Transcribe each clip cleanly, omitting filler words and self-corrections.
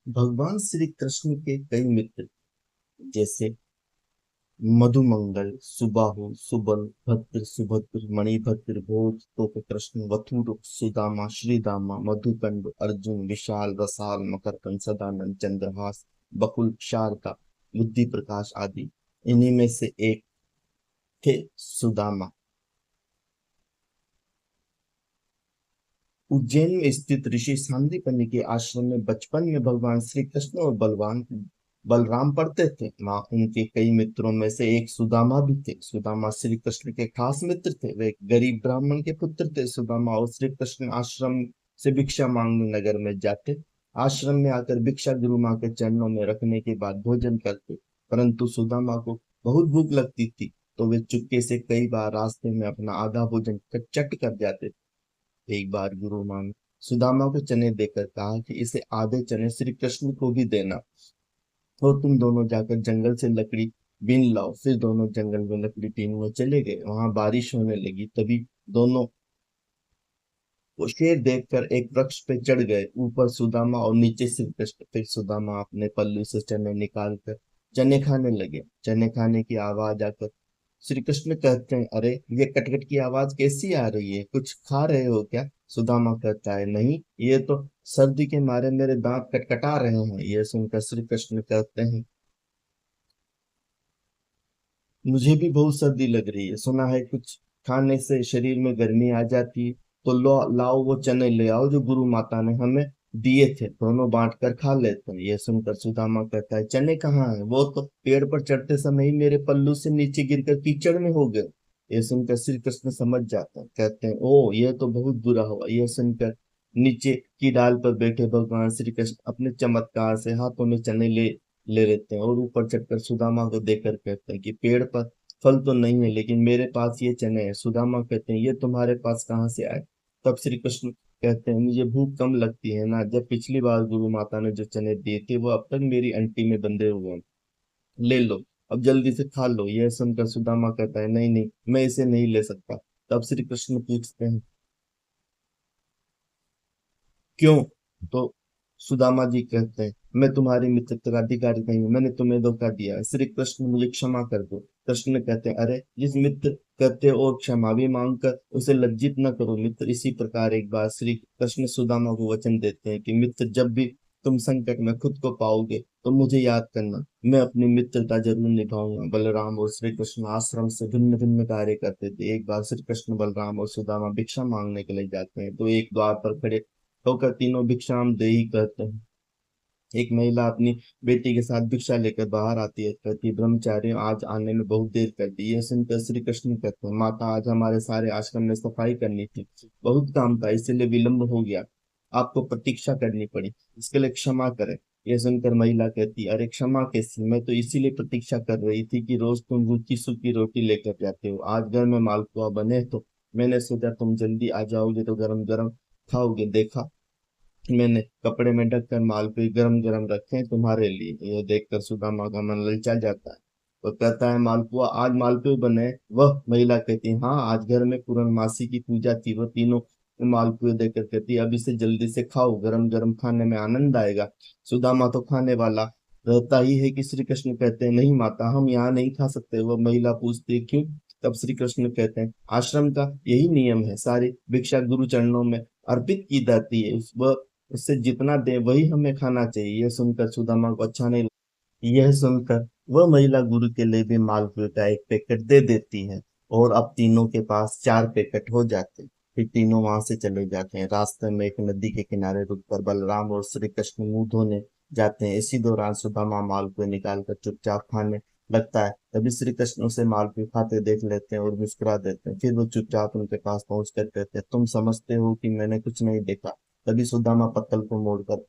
भगवान श्री कृष्ण के कई मित्र जैसे मधुमंगल, सुबाहु, सुबल, भद्र, सुभद्र, मणिभद्र, भोज, तोप कृष्ण, वथुर, सुदामा, श्रीदामा, मधुकंड, अर्जुन, विशाल, रसाल, मकरकंद, सदानंद, चंद्रहास, बकुल, शारदा, बुद्धि प्रकाश आदि। इन्हीं में से एक थे सुदामा। उज्जैन में स्थित ऋषि सांदीपनि के आश्रम में बचपन में भगवान श्री कृष्ण और बलवान बलराम पढ़ते थे। वहाँ उनके कई मित्रों में से एक सुदामा भी थे। सुदामा श्री कृष्ण के खास मित्र थे। वे एक गरीब ब्राह्मण के पुत्र थे। सुदामा और श्री कृष्ण आश्रम से भिक्षा मांगने नगर में जाते। आश्रम में आकर भिक्षा गुरु माँ के चरणों में रखने के बाद भोजन करते। परंतु सुदामा को बहुत भूख लगती थी, तो वे चुपके से कई बार रास्ते में अपना आधा भोजन चट कर जाते थे। एक बार गुरु माँ ने सुदामा को चने देकर कहा कि इसे आधे चने श्री कृष्ण को भी देना, और तुम दोनों जाकर जंगल से लकड़ी बीन लाओ। फिर दोनों जंगल में लकड़ी बीनने चले गए। वहां बारिश होने लगी। तभी दोनों वो शेर देखकर एक वृक्ष पे चढ़ गए। ऊपर सुदामा और नीचे श्री कृष्ण। फिर सुदामा अपने पल्लू से चने निकाल कर चने खाने लगे। चने खाने की आवाज आकर श्री कृष्ण कहते हैं, अरे ये कटकट की आवाज कैसी आ रही है? कुछ खा रहे हो क्या? सुदामा कहता है, नहीं, ये तो सर्दी के मारे मेरे दांत कटकटा रहे हैं। ये सुनकर श्री कृष्ण कहते हैं, मुझे भी बहुत सर्दी लग रही है। सुना है कुछ खाने से शरीर में गर्मी आ जाती है। तो लो लाओ, वो चने ले आओ जो गुरु माता ने हमें दिए थे, दोनों बांट कर खा लेते हैं। ये सुनकर सुदामा कहता है, चने कहाँ है? वो तो पेड़ पर चढ़ते समय ही मेरे पल्लू से नीचे गिरकर कीचड़ में हो गए। ये सुनकर श्री कृष्ण समझ जाते हैं। कहते हैं, ओ ये तो बहुत बुरा हुआ। यह सुनकर नीचे की डाल पर बैठे भगवान श्री कृष्ण अपने चमत्कार से हाथों में चने ले लेते हैं और ऊपर चढ़कर सुदामा को देकर कहते हैं कि पेड़ पर फल तो नहीं है, लेकिन मेरे पास ये चने हैं। सुदामा कहते हैं, ये तुम्हारे पास कहाँ से आए? तब श्री कृष्ण कहते हैं, मुझे भूख कम लगती है ना। जब पिछली बार गुरु माता ने जो चने दिए थे वो अब तक मेरी अंटी में बंधे हुए हैं। ले लो, अब जल्दी से खा लो। यह सुनकर सुदामा कहता है, नहीं नहीं, मैं इसे नहीं ले सकता। तब श्री कृष्ण पूछते हैं, क्यों? तो सुदामा जी कहते हैं, मैं तुम्हारी मित्रता का अधिकारी नहीं हूं, मैंने तुम्हें धोखा दिया है। श्री कृष्ण, मुझे क्षमा कर दो। कृष्ण कहते हैं, अरे जिस मित्र कहते हो और क्षमा भी मांग कर उसे लज्जित न करो मित्र। इसी प्रकार एक बार श्री कृष्ण सुदामा को वचन देते हैं कि मित्र, जब भी तुम संकट में खुद को पाओगे तो मुझे याद करना, मैं अपनी मित्रता जरूर निभाऊंगा। बलराम और श्री कृष्ण आश्रम से भिन्न भिन्न कार्य करते थे। एक बार श्री कृष्ण, बलराम और सुदामा भिक्षा मांगने के लिए जाते हैं, तो एक द्वार पर खड़े होकर तीनों भिक्षाम देही कहते हैं। एक महिला अपनी बेटी के साथ भिक्षा लेकर बाहर आती है। कहती है, ब्रह्मचारी आज आने में बहुत देर कर दी। यह सुनकर श्री कृष्ण कहते हैं, माता, आज हमारे सारे आश्रम में सफाई करनी थी, बहुत काम था, इसलिए विलंब हो गया, आपको प्रतीक्षा करनी पड़ी, इसके लिए क्षमा करें। यह सुनकर महिला कहती, अरे क्षमा कैसी? मैं तो इसीलिए प्रतीक्षा कर रही थी कि रोज तुम रूखी सूखी रोटी लेकर जाते हो। आज घर में मालपुआ बने तो मैंने सोचा तुम जल्दी आ जाओगे तो गरम गरम खाओगे। देखा, मैंने कपड़े में ढककर मालपुए गरम गरम रखे हैं तुम्हारे लिए। यह देखकर सुदामा का मन ललचा जाता है। वो कहता है, मालपुआ? आज मालपुए बने? वह महिला कहती है, हाँ, आज घर में पूर्णमासी की पूजा थी। वह तीनों मालपुए देकर कहती है, अब इसे जल्दी से खाओ, गरम गरम खाने में आनंद आएगा। सुदामा तो खाने वाला रहता ही है कि श्री कृष्ण कहते हैं, नहीं माता, हम यहाँ नहीं खा सकते। वह महिला पूछती है, क्यों? तब श्री कृष्ण कहते हैं, आश्रम का यही नियम है, सारी भिक्षा गुरु चरणों में अर्पित की जाती है, वह उससे जितना दे वही हमें खाना चाहिए। यह सुनकर सुदामा को अच्छा नहीं लगा। यह सुनकर वह महिला गुरु के लिए भी मालपुए का एक पैकेट दे देती है, और अब तीनों के पास 4 पैकेट हो जाते हैं। फिर तीनों वहां से चले जाते हैं। रास्ते में एक नदी के किनारे रुककर बलराम और श्री कृष्ण मुंह धोने जाते हैं। इसी दौरान सुदामा मालपुए निकाल कर चुपचाप खाने लगता है। तभी श्री कृष्ण उसे मालपुए खाते देख लेते हैं और मुस्कुरा देते हैं। फिर वो चुपचाप उनके पास पहुंच कर कहते हैं, तुम समझते हो कि मैंने कुछ नहीं देखा? तभी सुदामा पत्तल को मोड़कर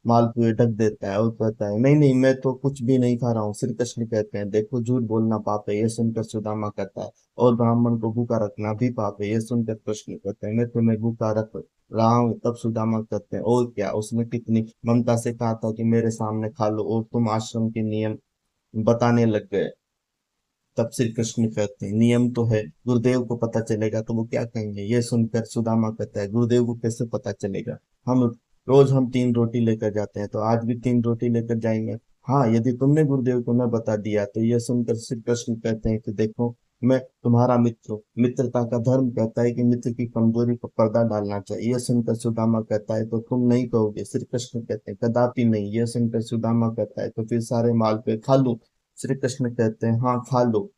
मालपुए ढक देता है और कहता है, नहीं नहीं, मैं तो कुछ भी नहीं खा रहा हूँ। श्री कृष्ण कहते हैं, देखो, झूठ बोलना पाप है। यह सुनकर सुदामा कहता है, और ब्राह्मण को भूखा रखना भी पाप है। यह सुनकर कृष्ण कहते हैं, मैं तुम्हें भूखा रख रहा हूँ। तब सुदामा कहते हैं, और क्या? उसने कितनी ममता से कहा था कि मेरे सामने खा लो, और तुम आश्रम के नियम बताने लग गए। तब श्री कृष्ण कहते हैं, नियम तो है, गुरुदेव को पता चलेगा तो वो क्या कहेंगे? ये सुनकर सुदामा कहता है, गुरुदेव को कैसे पता चलेगा? हम रोज हम 3 रोटी लेकर जाते हैं, तो आज भी 3 रोटी लेकर जाएंगे। हाँ, यदि तुमने गुरुदेव को न बता दिया तो यह सुनकर श्री कृष्ण कहते हैं कि देखो, मैं तुम्हारा मित्र हूँ। मित्रता का धर्म कहता है कि मित्र की कमजोरी पर पर्दा डालना चाहिए। यह सुनकर सुदामा कहता है तो तुम नहीं कहोगे? श्री कृष्ण कहते हैं कदापि नहीं। यह सुनकर सुदामा कहता है तो फिर सारे माल पे खा लूं? श्री कृष्ण कहते हैं हाँ, खा लो।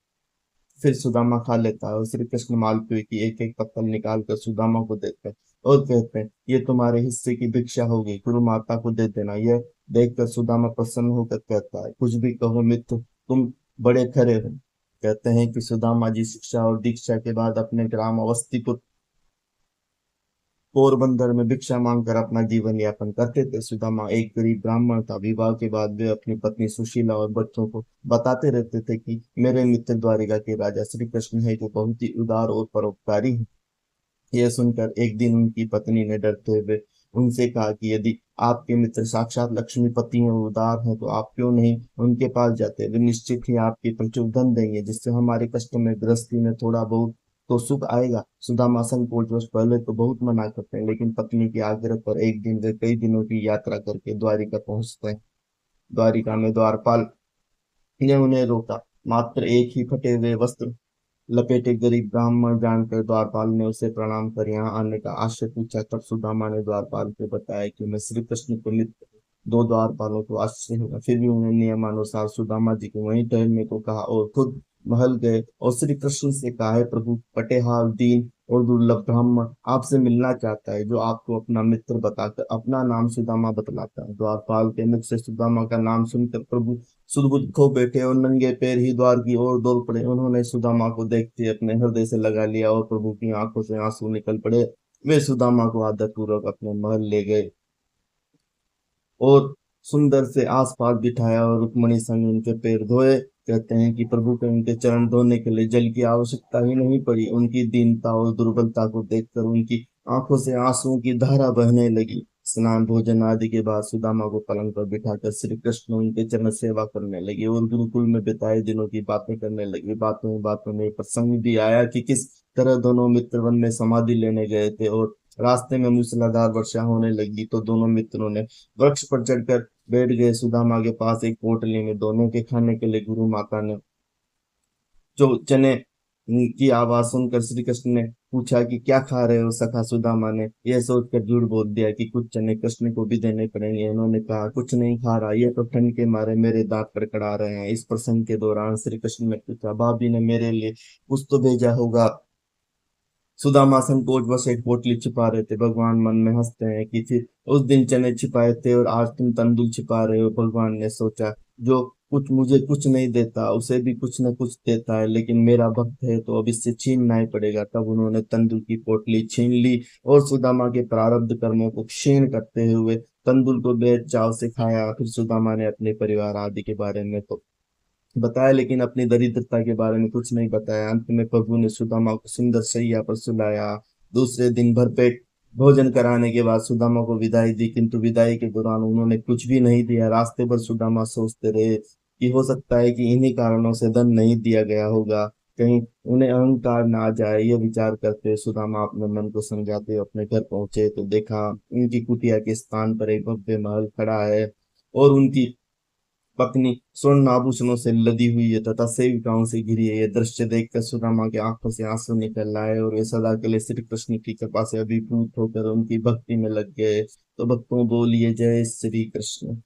फिर सुदामा खा लेता है और श्री कृष्ण मालपुए की एक एक पत्तल निकाल कर सुदामा को देते हैं और कहते हैं ये तुम्हारे हिस्से की भिक्षा होगी, गुरु माता को दे देना। यह देखकर सुदामा प्रसन्न होकर कहता है कुछ भी कहो मित्र, तुम बड़े खरे हो। कहते हैं कि सुदामा जी शिक्षा और दीक्षा के बाद अपने ग्राम अवस्थीपुर पोरबंदर में भिक्षा मांगकर अपना जीवन यापन करते थे। सुदामा एक गरीब ब्राह्मण था। विवाह के बाद वे अपनी पत्नी सुशीला और बच्चों को बताते रहते थे कि मेरे मित्र द्वारिका के राजा श्री कृष्ण है, जो बहुत ही उदार और परोपकारी है। यह सुनकर एक दिन उनकी पत्नी ने डरते हुए उनसे कहा कि यदि आपके मित्र साक्षात लक्ष्मीपति हैं और उदार हैं, तो आप क्यों नहीं उनके पास जाते? वे निश्चित ही आपकी प्रचुर धन देंगे, जिससे हमारे कष्टों में गृहस्थी में थोड़ा बहुत तो सुख आएगा। सुदामा संकोचवश पहले तो बहुत मना करते हैं, लेकिन पत्नी के आग्रह पर एक दिन वे कई दिनों की यात्रा करके द्वारिका पहुंचते हैं। द्वारिका में द्वारपाल ने उन्हें रोका। मात्र एक ही फटे हुए वस्त्र लपेटे गरीब ब्राह्मण जानकर द्वारपाल ने उसे प्रणाम कर यहाँ आने का आशय पूछा। तब सुदामा ने द्वारपाल को बताया कि मैं श्री कृष्ण को मित्र। दो द्वारपालों को आश्चर्य हुआ, फिर भी उन्हें नियमानुसार सुदामा जी को वहीं ठहरने को कहा और खुद महल गए और श्री कृष्ण से कहा है प्रभु, पटेहाल दीन और दुर्लभ ब्राह्मण आपसे मिलना चाहता है, जो आपको अपना मित्र बताकर अपना नाम सुदामा बतलाता है। द्वारपाल के मुख से सुदामा का नाम सुनकर प्रभु सुदबुद खो बैठे और नंगे पैर ही द्वार की ओर दौड़ पड़े। उन्होंने सुदामा को देखते ही अपने हृदय से लगा लिया और प्रभु की आंखों से आंसू निकल पड़े। वे सुदामा को आदर पूर्वक अपने महल ले गए और सुंदर से आसपास बिठाया और रुक्मणी संग उनके पैर धोए। कहते हैं कि प्रभु को उनके चरण धोने के लिए जल की आवश्यकता ही नहीं पड़ी। उनकी दीनता और दुर्बलता को देखकर उनकी आंखों से आंसुओं की धारा बहने लगी। स्नान भोजन आदि के बाद सुदामा को पलंग पर बिठाकर श्री कृष्ण उनके चरण सेवा करने लगे और गुरुकुल में बिताए दिनों की बातें करने लगे। बातों में एक प्रसंग भी आया कि किस तरह दोनों मित्र वन में समाधि लेने गए थे और रास्ते में मूसलाधार वर्षा होने लगी, तो दोनों मित्रों ने वृक्ष पर चढ़कर बैठ गए। सुदामा के पास एक पोटली में दोनों के खाने के लिए गुरु माता ने जो चने की आवाज सुनकर श्री कृष्ण ने पूछा कि क्या खा रहे हो सखा? सुदामा ने यह सोचकर झूठ बोल दिया कि कुछ चने कृष्ण को भी देने पड़ेंगे। उन्होंने कहा कुछ नहीं खा रहा, यह तो ठंड के मारे मेरे दांत कड़कड़ा रहे हैं। इस प्रसंग के दौरान श्री कृष्ण ने पूछा भाभी ने मेरे लिए कुछ तो भेजा होगा। सुदामा संकोचवश एक पोटली छिपा रहे थे। भगवान मन में हंसते हैं कि फिर उस दिन चने छिपाए थे और आज तुम तंदूर छिपा रहे हो। भगवान ने सोचा जो कुछ मुझे कुछ नहीं देता उसे भी कुछ न कुछ देता है, लेकिन मेरा भक्त है तो अब इससे छीनना ही पड़ेगा। तब उन्होंने तंदूर की पोटली छीन ली और सुदामा के प्रारब्ध कर्मों को क्षीण करते हुए तंदूर को बेच चाव से खाया। फिर सुदामा ने अपने परिवार आदि के बारे में तो बताया, लेकिन अपनी दरिद्रता के बारे में कुछ नहीं बताया। अंत में प्रभु ने सुदामा को सुंदर शैया पर सुलाया। दूसरे दिन भरपेट भोजन कराने के बाद सुदामा को विदाई दी, किंतु विदाई के दौरान उन्होंने कुछ भी नहीं दिया। रास्ते भर सुदामा सोचते रहे कि हो सकता है कि इन्हीं कारणों से धन नहीं दिया गया होगा, कहीं उन्हें अहंकार ना आ जाए। यह विचार करते हुए सुदामा अपने मन को समझाते हुए अपने घर पहुंचे तो देखा उनकी कुटिया के स्थान पर एक भव्य महल खड़ा है और उनकी पत्नी स्वर्ण आभूषणों से लदी हुई है तथा सेविकाओं से घिरी है। यह दृश्य देखकर सुदामा की आंखों से आंसू निकल आए और वे सदा के लिए श्री कृष्ण की कृपा से अभिभूत होकर उनकी भक्ति में लग गए। तो भक्तों बोलिए जय श्री कृष्ण।